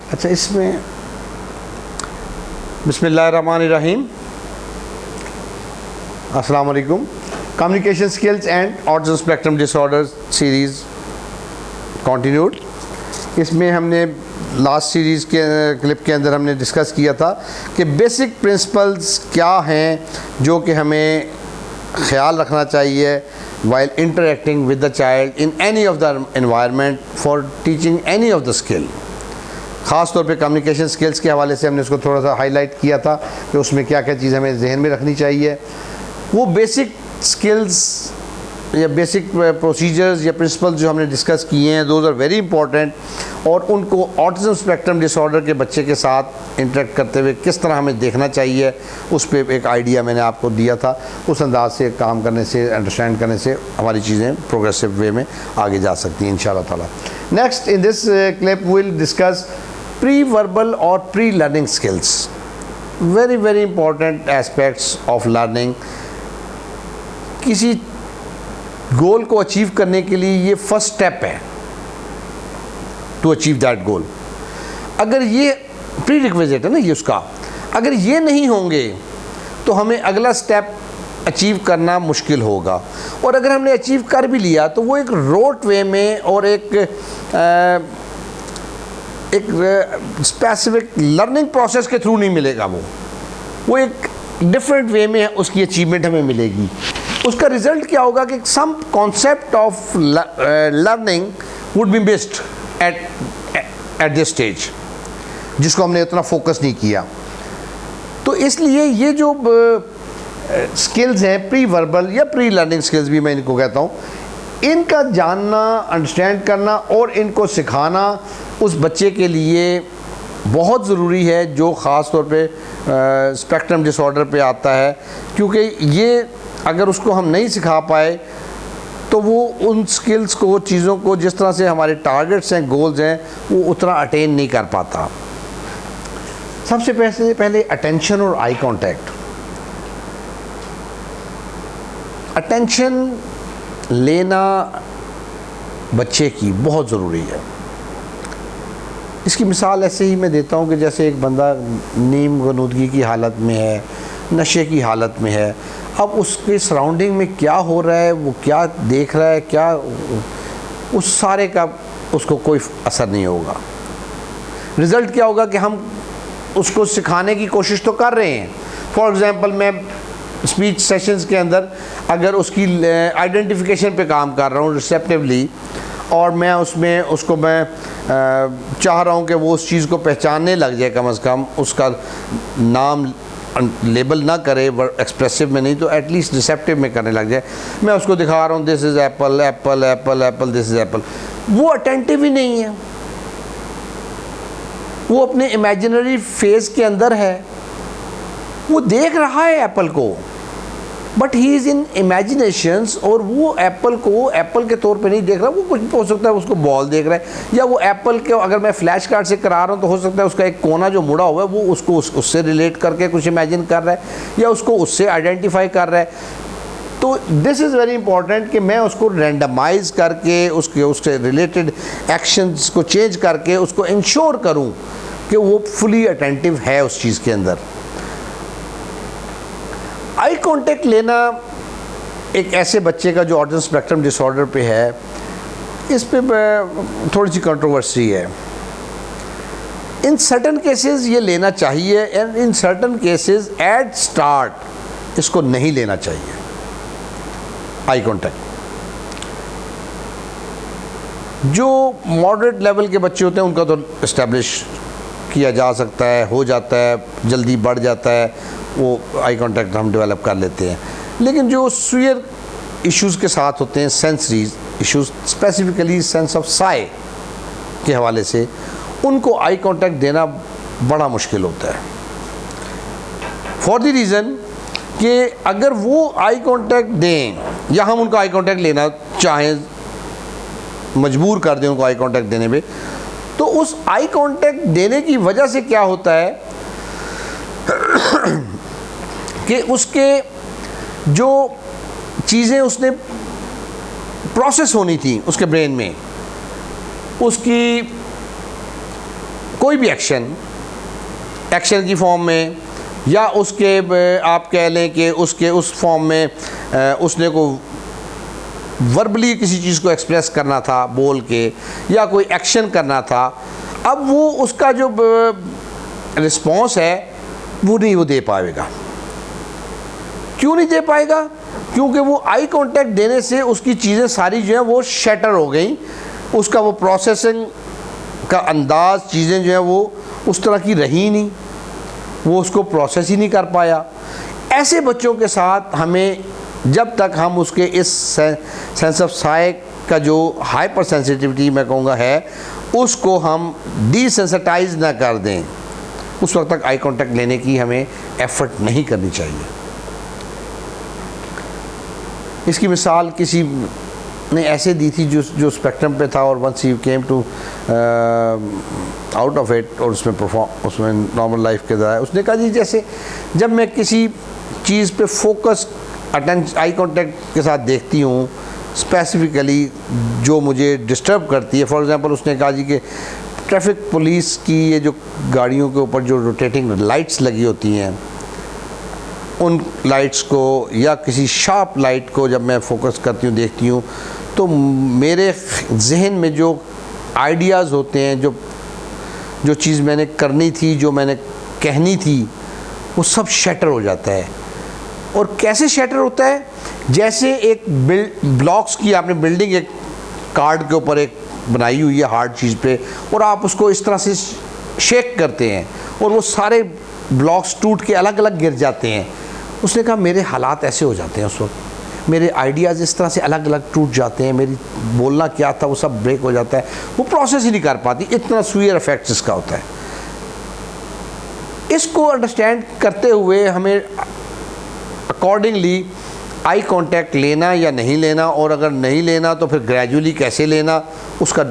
अच्छा, इसमें बिस्मिल्लाहिर्रहमानिर्रहीम, अस्सलाम वालेकुम। Communication skills and autism spectrum disorders series continued. इसमें हमने लास्ट सीरीज़ के क्लिप के अंदर हमने डिस्कस किया था कि बेसिक प्रिंसिपल्स क्या हैं जो कि हमें ख्याल रखना चाहिए while interacting with the child in any of the environment for teaching any of the skill। ख़ास तौर पे कम्युनिकेशन स्किल्स के हवाले से हमने उसको थोड़ा सा हाईलाइट किया था कि उसमें क्या क्या चीज़ हमें जहन में रखनी चाहिए। वो बेसिक स्किल्स या बेसिक प्रोसीजर्स या प्रिंसिपल्स जो हमने डिस्कस किए हैं, दोज आर वेरी इंपॉर्टेंट, और उनको ऑटिज़म स्पेक्ट्रम डिसऑर्डर के बच्चे के साथ इंटरेक्ट करते हुए किस तरह हमें देखना चाहिए, उस पर एक आइडिया मैंने आपको दिया था। उस अंदाज से काम करने से, अंडरस्टैंड करने से हमारी चीज़ें प्रोग्रेसिव वे में आगे जा सकती हैं इंशाअल्लाह ताला। Next in this clip will discuss pre verbal और pre learning skills, very very important aspects of learning. किसी गोल को अचीव करने के लिए ये फर्स्ट स्टेप है टू अचीव दैट गोल। अगर ये प्री रिक्विजिट है ना ये उसका, अगर ये नहीं होंगे तो हमें अगला स्टेप अचीव करना मुश्किल होगा। और अगर हमने अचीव कर भी लिया तो वो एक रोट वे में और एक स्पेसिफिक लर्निंग प्रोसेस के थ्रू नहीं मिलेगा। वो एक डिफरेंट वे में उसकी अचीवमेंट हमें मिलेगी। उसका रिज़ल्ट क्या होगा कि some concept of learning would be missed at this stage, जिसको हमने इतना फोकस नहीं किया। तो इसलिए ये जो स्किल्स हैं, प्री वर्बल या प्री लर्निंग स्किल्स भी मैं इनको कहता हूँ, इनका जानना, अंडरस्टैंड करना और इनको सिखाना उस बच्चे के लिए बहुत ज़रूरी है जो ख़ास तौर पे स्पेक्ट्रम डिसऑर्डर पे आता है। क्योंकि ये अगर उसको हम नहीं सिखा पाए तो वो उन स्किल्स को, चीज़ों को, जिस तरह से हमारे टारगेट्स हैं, गोल्स हैं, वो उतना अटेन नहीं कर पाता। सबसे पहले अटेंशन और आई कांटेक्ट। अटेंशन लेना बच्चे की बहुत ज़रूरी है। इसकी मिसाल ऐसे ही मैं देता हूँ कि जैसे एक बंदा नीम गनूदगी की हालत में है, नशे की हालत में है, अब उसके सराउंडिंग में क्या हो रहा है, वो क्या देख रहा है, क्या उस सारे का उसको कोई असर नहीं होगा। रिज़ल्ट क्या होगा कि हम उसको सिखाने की कोशिश तो कर रहे हैं। फॉर एग्ज़ाम्पल, मैं स्पीच सेशंस के अंदर अगर उसकी आइडेंटिफिकेशन पे काम कर रहा हूँ रिसेप्टिवली, और मैं उसमें उसको मैं चाह रहा हूँ कि वो उस चीज़ को पहचानने लग जाए, कम से कम उसका नाम लेबल ना करे, एक्सप्रेसिव में नहीं तो एटलीस्ट रिसेप्टिव में करने लग जाए। मैं उसको दिखा रहा हूँ this is Apple, Apple, Apple, Apple, this is Apple. वो अटेंटिव ही नहीं है, वो अपने इमेजिनरी फेस के अंदर है, वो देख रहा है एप्पल को, but he is in imaginations, और वो एप्पल को एप्पल के तौर पे नहीं देख रहा। वो कुछ हो सकता है उसको बॉल देख रहा है, या वो एप्पल के अगर मैं फ्लैश कार्ड से करा रहा हूँ तो हो सकता है उसका एक कोना जो मुड़ा हुआ है वो उसको उससे रिलेट करके कुछ इमेजिन कर रहा है, या उसको उससे आइडेंटिफाई कर रहा है। तो दिस इज़ वेरी इंपॉर्टेंट कि मैं उसको रैंडमाइज करके उसके रिलेटेड एक्शंस को चेंज करके उसको इंश्योर करूँ कि वो फुली अटेंटिव है उस चीज़ के अंदर। आई कांटेक्ट लेना एक ऐसे बच्चे का जो ऑटिज्म स्पेक्ट्रम डिसऑर्डर पे है, इस पे थोड़ी सी कंट्रोवर्सी है। इन सर्टन केसेस ये लेना चाहिए, and in certain cases at start इसको नहीं लेना चाहिए। आई कांटेक्ट जो मॉडरेट लेवल के बच्चे होते हैं उनका तो इस्टेब्लिश किया जा सकता है, हो जाता है, जल्दी बढ़ जाता है, वो आई कांटेक्ट हम डेवलप कर लेते हैं। लेकिन जो सुयर इश्यूज़ के साथ होते हैं, sensory issues, specifically sense of site के हवाले से, उनको आई कांटेक्ट देना बड़ा मुश्किल होता है। फॉर द रीज़न कि अगर वो आई कांटेक्ट दें या हम उनका आई कांटेक्ट लेना चाहें, मजबूर कर दें उनको आई कांटेक्ट देने पे, तो उस आई कांटेक्ट देने की वजह से क्या होता है कि उसके जो चीज़ें उसने प्रोसेस होनी थी उसके ब्रेन में, उसकी कोई भी एक्शन की फॉर्म में, या उसके आप कह लें कि उसके उस फॉर्म में उसने को वर्बली किसी चीज़ को एक्सप्रेस करना था बोल के, या कोई एक्शन करना था, अब वो उसका जो रिस्पॉन्स है वो नहीं वो दे पाएगा। क्यों नहीं दे पाएगा? क्योंकि वो आई कांटेक्ट देने से उसकी चीज़ें सारी जो है वो शैटर हो गई, उसका वो प्रोसेसिंग का अंदाज, चीज़ें जो है वो उस तरह की रही नहीं, वो उसको प्रोसेस ही नहीं कर पाया। ऐसे बच्चों के साथ हमें जब तक हम उसके इस सेंस ऑफ साइक का जो हाइपर सेंसिटिविटी मैं कहूँगा है, उसको हम डिसेंसिटाइज ना कर दें, उस वक्त तक आई कांटेक्ट लेने की हमें एफर्ट नहीं करनी चाहिए। इसकी मिसाल किसी ने ऐसे दी थी जो स्पेक्ट्रम पे था, और once he came to out of it, और उसमें नॉर्मल लाइफ के दौरान उसने कहा जी जैसे जब मैं किसी चीज़ पे फोकस आई कांटेक्ट के साथ देखती हूँ, स्पेसिफिकली जो मुझे डिस्टर्ब करती है, फॉर एग्जांपल उसने कहा जी कि ट्रैफिक पुलिस की ये जो गाड़ियों के ऊपर जो रोटेटिंग लाइट्स लगी होती हैं, उन लाइट्स को या किसी शार्प लाइट को जब मैं फोकस करती हूँ, देखती हूँ, तो मेरे जहन में जो आइडियाज़ होते हैं, जो चीज़ मैंने करनी थी, जो मैंने कहनी थी, वो सब शैटर हो जाता है। और कैसे शैटर होता है? जैसे एक ब्लॉक्स की आपने बिल्डिंग एक कार्ड के ऊपर एक बनाई हुई है हार्ड चीज़ पे, और आप उसको इस तरह से शेक करते हैं और वो सारे ब्लॉक्स टूट के अलग अलग गिर जाते हैं। उसने कहा मेरे हालात ऐसे हो जाते हैं उस वक्त, मेरे आइडियाज़ इस तरह से अलग अलग टूट जाते हैं, मेरी बोलना क्या था वो सब ब्रेक हो जाता है, वो प्रोसेस ही नहीं कर पाती, इतना सुअर इफेक्ट इसका होता है। इसको अंडरस्टैंड करते हुए हमें अकॉर्डिंगली आई कांटेक्ट लेना या नहीं लेना, और अगर नहीं लेना तो फिर ग्रेजुअली कैसे लेना, उसका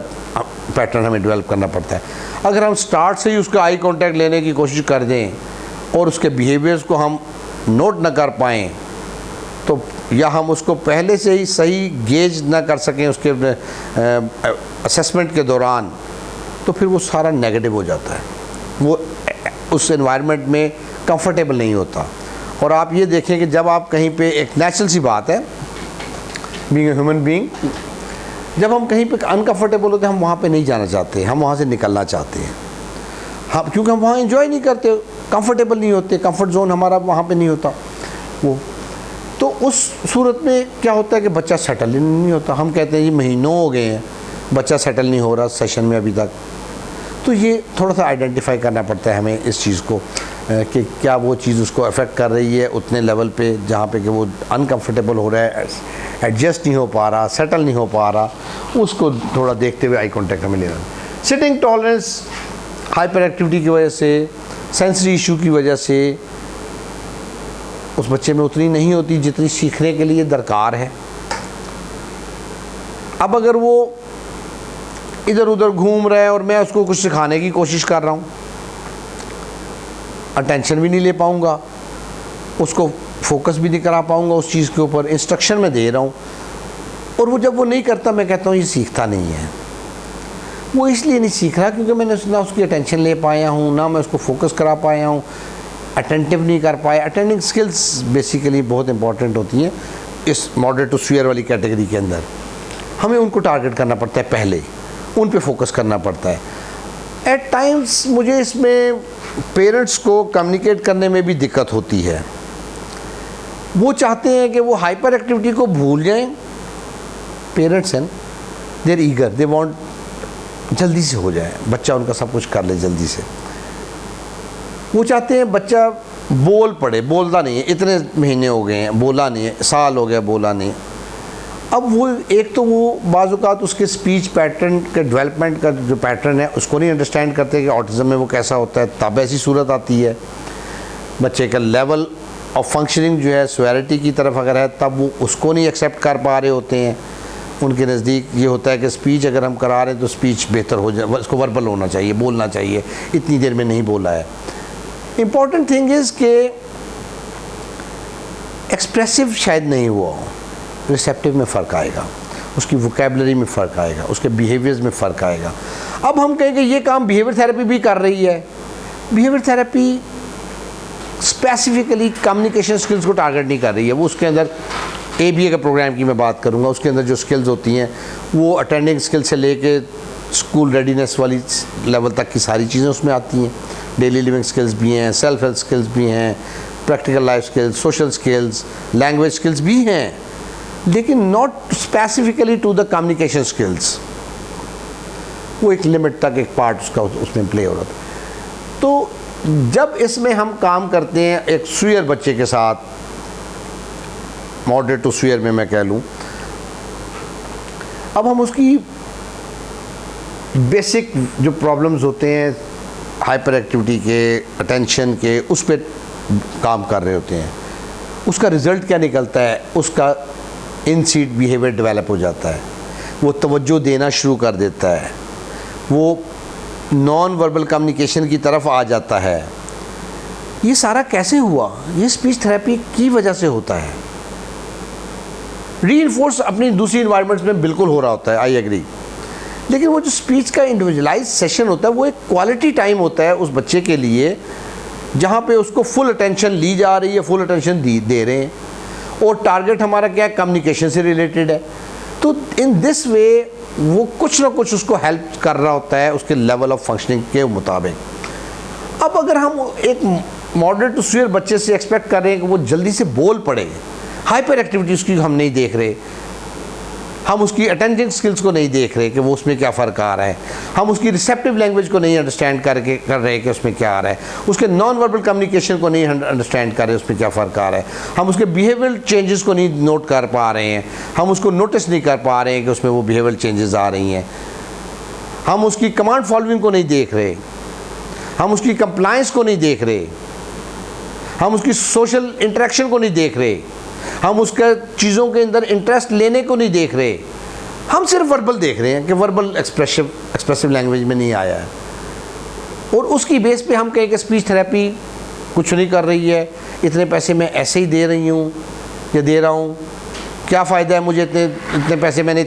पैटर्न हमें डेवलप करना पड़ता है। अगर हम स्टार्ट से ही उसका आई कांटेक्ट लेने की कोशिश कर दें और उसके बिहेवियर्स को हम नोट ना कर पाएँ, तो या हम उसको पहले से ही सही गेज ना कर सकें उसके असेसमेंट के दौरान, तो फिर वो सारा नेगेटिव हो जाता है, वो उस एनवायरनमेंट में कंफर्टेबल नहीं होता। और आप ये देखें कि जब आप कहीं पे, एक नेचुरल सी बात है बीइंग ए ह्यूमन बीइंग, जब हम कहीं पे अनकंफर्टेबल होते हैं हम वहाँ पे नहीं जाना चाहते, हम वहाँ से निकलना चाहते हैं, हम क्योंकि हम वहाँ एंजॉय नहीं करते, कंफर्टेबल नहीं होते, कंफर्ट जोन हमारा वहाँ पे नहीं होता वो। तो उस सूरत में क्या होता है कि बच्चा सेटल ही नहीं होता। हम कहते हैं ये महीनों हो गए हैं बच्चा सेटल नहीं हो रहा सेशन में अभी तक। तो ये थोड़ा सा आइडेंटिफाई करना पड़ता है हमें इस चीज़ को कि क्या वो चीज़ उसको अफेक्ट कर रही है उतने लेवल पे जहाँ पे कि वो अनकंफर्टेबल हो रहा है, एडजस्ट नहीं हो पा रहा, सेटल नहीं हो पा रहा, उसको थोड़ा देखते हुए आई कांटेक्ट हमें लेना। सिटिंग टॉलरेंस हाइपर एक्टिविटी की वजह से, सेंसरी इशू की वजह से उस बच्चे में उतनी नहीं होती जितनी सीखने के लिए दरकार है। अब अगर वो इधर उधर घूम रहा है और मैं उसको कुछ सिखाने की कोशिश कर रहा हूँ, अटेंशन भी नहीं ले पाऊँगा, उसको फोकस भी नहीं करा पाऊँगा उस चीज़ के ऊपर, इंस्ट्रक्शन में दे रहा हूँ, और वो जब वो नहीं करता मैं कहता हूँ ये सीखता नहीं है। वो इसलिए नहीं सीख रहा क्योंकि मैंने ना उसकी अटेंशन ले पाया हूँ, ना मैं उसको फोकस करा पाया हूँ, अटेंटिव नहीं कर पाया। अटेंडिंग स्किल्स बेसिकली बहुत इंपॉर्टेंट होती हैं इस मॉडरेट टू सीवियर वाली कैटेगरी के अंदर। हमें उनको टारगेट करना पड़ता है, पहले उन पे फोकस करना पड़ता है। एट टाइम्स मुझे इसमें पेरेंट्स को कम्युनिकेट करने में भी दिक्कत होती है। वो चाहते हैं कि वो हाइपर एक्टिविटी को भूल जाएं, पेरेंट्स हैं, they are eager, they want जल्दी से हो जाए, बच्चा उनका सब कुछ कर ले जल्दी से। वो चाहते हैं बच्चा बोल पड़े, बोलता नहीं है, इतने महीने हो गए हैं बोला नहीं है, साल हो गया बोला नहीं। अब वो एक तो वो बाज़ औक़ात उसके स्पीच पैटर्न के डेवलपमेंट का जो पैटर्न है उसको नहीं अंडरस्टैंड करते कि ऑटिज़म में वो कैसा होता है, तब ऐसी सूरत आती है। बच्चे का लेवल ऑफ फंक्शनिंग जो है सिवियरिटी की तरफ अगर है तब वो उसको नहीं एक्सेप्ट कर पा रहे होते हैं। उनके नज़दीक ये होता है कि स्पीच अगर हम करा रहे हैं तो स्पीच बेहतर हो जाए, उसको वर्बल होना चाहिए, बोलना चाहिए, इतनी देर में नहीं बोला है। इम्पॉर्टेंट थिंग इज़ कि एक्सप्रेसिव शायद नहीं हुआ हो, रिसेप्टिव में फ़र्क आएगा। उसकी वोकेबलरी में फ़र्क आएगा, उसके बिहेवियर्स में फ़र्क आएगा। अब हम कहेंगे ये काम बिहेवियर थेरेपी भी कर रही है। Behaviour therapy specifically communication skills को टारगेट नहीं कर रही है। वो उसके अंदर ABA के प्रोग्राम की मैं बात करूँगा, उसके अंदर जो स्किल्स होती हैं वो अटेंडिंग स्किल से लेके स्कूल रेडीनेस वाली लेवल तक की सारी चीज़ें उसमें आती हैं। डेली लिविंग स्किल्स भी हैं, सेल्फ हेल्प स्किल्स भी हैं, practical life skills, social skills, language skills भी हैं, लेकिन not specifically to the communication skills. वो एक लिमिट तक एक पार्ट उसका उसमें प्ले हो रहा था। तो जब इसमें हम काम करते हैं एक सुयर बच्चे के साथ, मॉडरेट टू सुयर में मैं कह लूँ, अब हम उसकी बेसिक जो प्रॉब्लम्स होते हैं हाइपर एक्टिविटी के, अटेंशन के, उस पर काम कर रहे होते हैं। उसका रिज़ल्ट क्या निकलता है? उसका इन सीट बिहेवियर डेवलप हो जाता है, वो तवज्जो देना शुरू कर देता है, वो नॉन वर्बल कम्युनिकेशन की तरफ आ जाता है। ये सारा कैसे हुआ? ये स्पीच थेरेपी की वजह से होता है। रीइंफोर्स अपनी दूसरी इन्वायरमेंट्स में बिल्कुल हो रहा होता है, आई एग्री, लेकिन वो जो स्पीच का इंडिविजुअलाइज सेशन होता है वो एक क्वालिटी टाइम होता है उस बच्चे के लिए, जहाँ पे उसको फुल अटेंशन ली जा रही है, फुल अटेंशन दे रहे हैं, और टारगेट हमारा क्या है? कम्युनिकेशन से रिलेटेड है। तो इन दिस वे वो कुछ ना कुछ उसको हेल्प कर रहा होता है उसके लेवल ऑफ फंक्शनिंग के मुताबिक। अब अगर हम एक मॉडरेट टू सीवियर बच्चे से एक्सपेक्ट कर रहे हैं कि वो जल्दी से बोल पड़े, हाइपर एक्टिविटी उसकी हम नहीं देख रहे, हम उसकी अटेंडिंग स्किल्स को नहीं देख रहे कि वो उसमें क्या फ़र्क आ रहा है, हम उसकी रिसेप्टिव लैंग्वेज को नहीं अंडरस्टैंड कर रहे कि उसमें क्या आ रहा है, उसके नॉन वर्बल कम्युनिकेशन को नहीं अंडरस्टैंड कर रहे उसमें क्या फ़र्क आ रहा है, हम उसके बिहेवियरल चेंजेस को नहीं नोट कर पा रहे हैं, हम उसको नोटिस नहीं कर पा रहे हैं कि उसमें वो बिहेवियरल चेंजेस आ रही हैं, हम उसकी कमांड फॉलोइंग को नहीं देख रहे, हम उसकी कंप्लायंस को नहीं देख रहे, हम उसकी सोशल इंटरेक्शन को नहीं देख रहे, हम उसका चीज़ों के अंदर इंटरेस्ट लेने को नहीं देख रहे, हम सिर्फ वर्बल देख रहे हैं कि वर्बल एक्सप्रेसिव लैंग्वेज में नहीं आया है, और उसकी बेस पे हम कहें कि स्पीच थेरेपी कुछ नहीं कर रही है, इतने पैसे मैं ऐसे ही दे रही हूँ या दे रहा हूँ, क्या फ़ायदा है मुझे इतने पैसे मैंने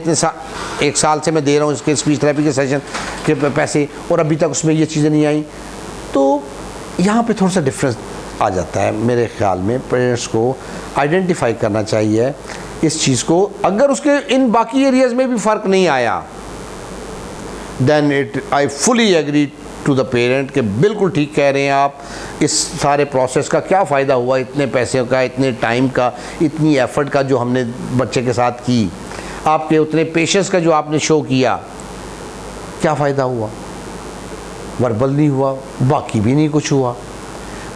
एक साल से मैं दे रहा हूँ इसके स्पीच थेरेपी के सेशन के पैसे, और अभी तक उसमें ये चीज़ें नहीं आई। तो यहाँ पे थोड़ा सा डिफरेंस आ जाता है। मेरे ख्याल में पेरेंट्स को आइडेंटिफाई करना चाहिए इस चीज़ को। अगर उसके इन बाकी एरियाज़ में भी फ़र्क नहीं आया, then I fully agree to the parent कि बिल्कुल ठीक कह रहे हैं आप, इस सारे प्रोसेस का क्या फ़ायदा हुआ, इतने पैसे का, इतने टाइम का, इतनी एफ़र्ट का जो हमने बच्चे के साथ की, आपके उतने पेशेंस का जो आपने शो किया, क्या फ़ायदा हुआ? वर्बल नहीं हुआ, बाकी भी नहीं कुछ हुआ।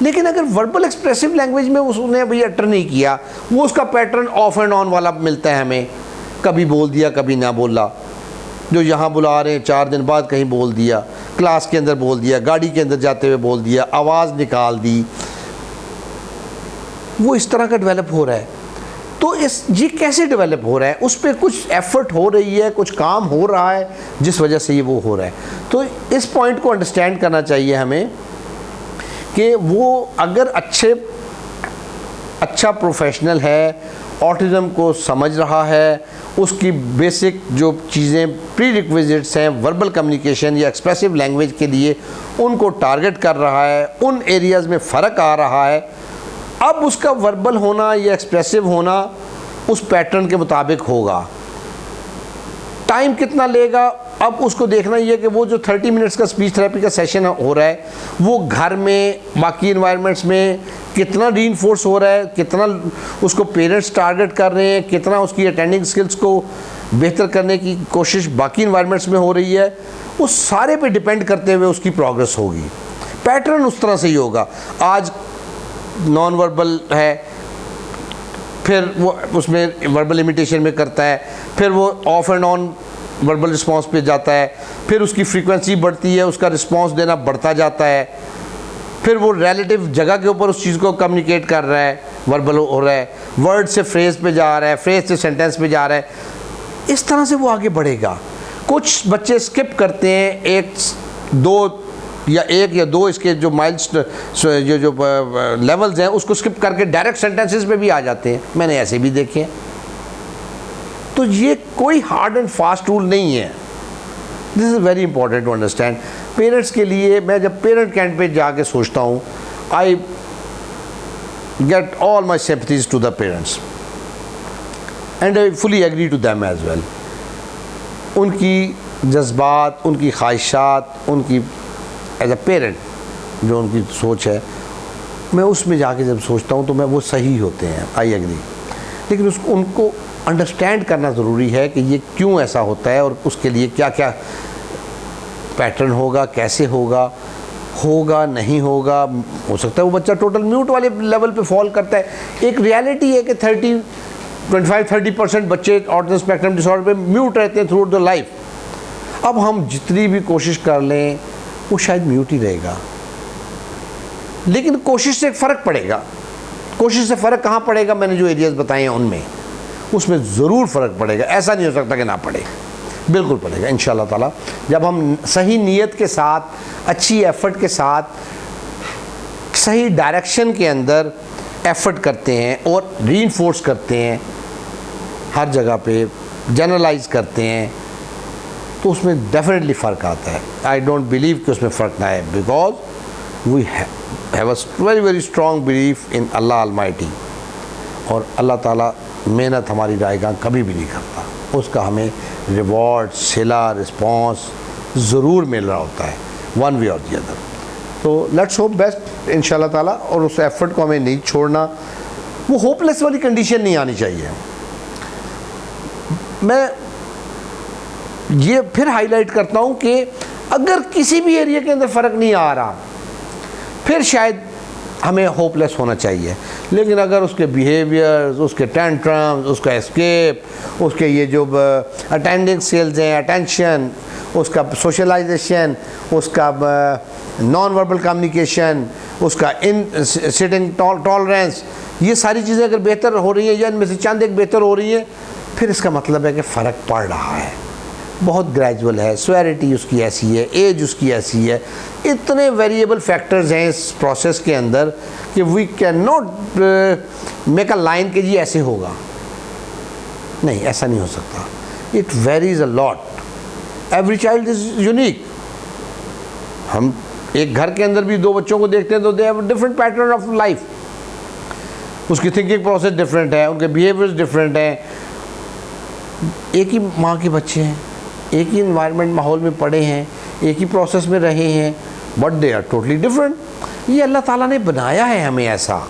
लेकिन अगर वर्बल एक्सप्रेसिव लैंग्वेज में उसने अभी अटर नहीं किया, वो उसका पैटर्न ऑफ एंड ऑन वाला मिलता है हमें, कभी बोल दिया कभी ना बोला, जो यहाँ बुला रहे हैं 4 दिन बाद कहीं बोल दिया, क्लास के अंदर बोल दिया, गाड़ी के अंदर जाते हुए बोल दिया, आवाज़ निकाल दी, वो इस तरह का डेवलप हो रहा है। तो ये कैसे डेवलप हो रहा है? उस पर कुछ एफर्ट हो रही है, कुछ काम हो रहा है जिस वजह से ये वो हो रहा है। तो इस पॉइंट को अंडरस्टैंड करना चाहिए हमें कि वो अगर अच्छा प्रोफेशनल है, ऑटिज़म को समझ रहा है, उसकी बेसिक जो चीज़ें प्री रिक्विजिट्स हैं वर्बल कम्युनिकेशन या एक्सप्रेसिव लैंग्वेज के लिए, उनको टारगेट कर रहा है, उन एरियाज़ में फ़र्क आ रहा है, अब उसका वर्बल होना या एक्सप्रेसिव होना उस पैटर्न के मुताबिक होगा। टाइम कितना लेगा, अब उसको देखना ही है कि वो जो 30 मिनट्स का स्पीच थेरेपी का सेशन हो रहा है वो घर में, बाकी इन्वायरमेंट्स में कितना रीइंफोर्स हो रहा है, कितना उसको पेरेंट्स टारगेट कर रहे हैं, कितना उसकी अटेंडिंग स्किल्स को बेहतर करने की कोशिश बाकी इन्वायरमेंट्स में हो रही है, उस सारे पे डिपेंड करते हुए उसकी प्रोग्रेस होगी। पैटर्न उस तरह से ही होगा। आज नॉन वर्बल है, फिर वो उसमें वर्बल इमिटेशन में करता है, फिर वो of and on verbal response पे जाता है, फिर उसकी फ्रीक्वेंसी बढ़ती है, उसका रिस्पांस देना बढ़ता जाता है, फिर वो रिलेटिव जगह के ऊपर उस चीज़ को कम्युनिकेट कर रहा है, वर्बल हो रहा है, वर्ड से फ्रेज पे जा रहा है, फ्रेज से सेंटेंस पे जा रहा है, इस तरह से वो आगे बढ़ेगा। कुछ बच्चे स्किप करते हैं, एक या दो इसके जो माइल्स जो लेवल्स हैं उसको स्किप करके डायरेक्ट सेंटेंसेस पे भी आ जाते हैं। मैंने ऐसे भी देखे हैं। तो ये कोई हार्ड एंड फास्ट रूल नहीं है। This is very important to understand. Parents के लिए मैं जब पेरेंट कैंप पे जाके सोचता हूँ, I get all my sympathies to the parents and I fully agree to them as well. उनकी जज्बात, उनकी ख्वाहिशात, उनकी एज अ पेरेंट जो उनकी सोच है, मैं उसमें जाके जब सोचता हूँ तो मैं वो सही होते हैं, आई एग्री। लेकिन उसको उनको अंडरस्टैंड करना ज़रूरी है कि ये क्यों ऐसा होता है और उसके लिए क्या क्या पैटर्न होगा, कैसे होगा, नहीं होगा। हो सकता है वो बच्चा टोटल म्यूट वाले लेवल पे फॉल करता है। एक रियलिटी है कि 25-30% बच्चे ऑटिज्म स्पेक्ट्रम डिसऑर्डर पे म्यूट रहते हैं थ्रू द लाइफ। अब हम जितनी भी कोशिश कर लें वो शायद म्यूट ही रहेगा, लेकिन कोशिश से फ़र्क पड़ेगा। कोशिश से फ़र्क कहाँ पड़ेगा? मैंने जो एरियाज़ बताए हैं उनमें, उसमें ज़रूर फ़र्क पड़ेगा। ऐसा नहीं हो सकता कि ना पड़े, बिल्कुल पड़ेगा इंशाल्लाह ताला। जब हम सही नीयत के साथ, अच्छी एफ़र्ट के साथ, सही डायरेक्शन के अंदर एफ़र्ट करते हैं और रीइंफोर्स करते हैं, हर जगह पे जनरलाइज करते हैं, तो उसमें डेफिनेटली फ़र्क आता है। आई डोंट बिलीव कि उसमें फ़र्क ना आए, because we have a very very strong belief in Allah almighty. और अल्लाह ताला मेहनत हमारी रायगा कभी भी नहीं करता, उसका हमें रिवॉर्ड, सिला, रिस्पॉन्स ज़रूर मिल रहा होता है, वन वे और दी अदर। तो लेट्स होप बेस्ट इंशाल्लाह ताला, और उस एफ़र्ट को हमें नहीं छोड़ना। वो होपलेस वाली कंडीशन नहीं आनी चाहिए। मैं ये फिर हाईलाइट करता हूँ कि अगर किसी भी एरिया के अंदर फ़र्क नहीं आ रहा, फिर शायद हमें होपलेस होना चाहिए। लेकिन अगर उसके बिहेवियर्स, उसके टेंट्रम्स, उसका एस्केप, उसके ये जो अटेंडिंग स्किल्स हैं, अटेंशन, उसका सोशलाइजेशन, उसका नॉन वर्बल कम्युनिकेशन, उसका इन सिटिंग टॉलरेंस, ये सारी चीज़ें अगर बेहतर हो रही हैं या इनमें से चंद एक बेहतर हो रही हैं, फिर इसका मतलब है कि फ़र्क पड़ रहा है। बहुत ग्रेजुअल है, स्वेरिटी उसकी ऐसी है, एज उसकी ऐसी है, इतने वेरिएबल फैक्टर्स हैं इस प्रोसेस के अंदर कि we can not make a line कि जी ऐसे होगा। नहीं, ऐसा नहीं हो सकता। It varies a lot. Every child is unique. हम एक घर के अंदर भी दो बच्चों को देखते हैं तो they have different pattern of life. उसकी थिंकिंग प्रोसेस डिफरेंट है, उनके बिहेवियर्स डिफरेंट हैं। एक ही माँ के बच्चे हैं, एक ही इन्वायरमेंट माहौल में पढ़े हैं, एक ही प्रोसेस में रहे हैं, but they are totally different. ये अल्लाह ताला ने बनाया है हमें ऐसा।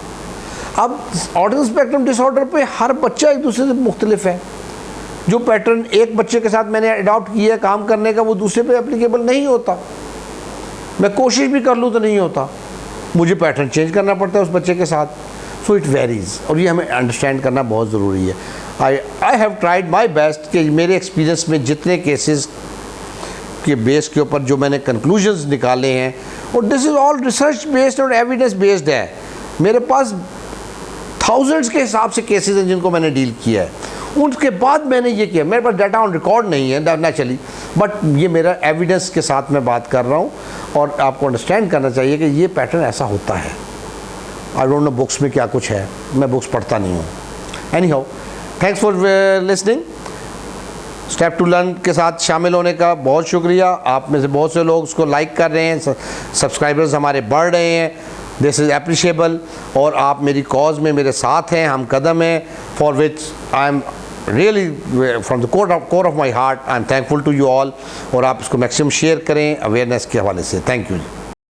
अब ऑटिज्म स्पेक्ट्रम डिसऑर्डर पे हर बच्चा एक दूसरे से मुख्तलिफ है। जो पैटर्न एक बच्चे के साथ मैंने अडॉप्ट किया काम करने का, वो दूसरे पे एप्लीकेबल नहीं होता। मैं कोशिश भी कर लूँ तो नहीं होता, मुझे पैटर्न चेंज करना पड़ता है उस बच्चे के साथ। सो इट वेरीज, और ये हमें अंडरस्टैंड करना बहुत ज़रूरी है। I have tried my best कि मेरे एक्सपीरियंस में जितने केसेस के बेस के ऊपर जो मैंने कंक्लूजन्स निकाले हैं, और this is all research based और एविडेंस बेस्ड है। मेरे पास थाउजेंड्स के हिसाब से केसेस हैं जिनको मैंने डील किया है, उसके बाद मैंने ये किया। मेरे पास डाटा ऑन रिकॉर्ड नहीं है नेचुरली, बट ये मेरा एविडेंस के साथ मैं बात कर रहा हूँ। और आपको अंडरस्टैंड करना चाहिए कि ये पैटर्न ऐसा होता है। आई डोंट नो बुक्स में क्या कुछ है, मैं बुक्स पढ़ता नहीं हूँ। Anyhow, thanks for listening. Step to learn के साथ शामिल होने का बहुत शुक्रिया। आप में से बहुत से लोग उसको लाइक कर रहे हैं, सब्सक्राइबर्स हमारे बढ़ रहे हैं, दिस इज़ एप्रिशिएबल। और आप मेरी कॉज में मेरे साथ हैं, हम कदम हैं, for which I am really from the core of my heart I am thankful to you all. और आप इसको मैक्सिमम शेयर करें अवेयरनेस के हवाले से। Thank you.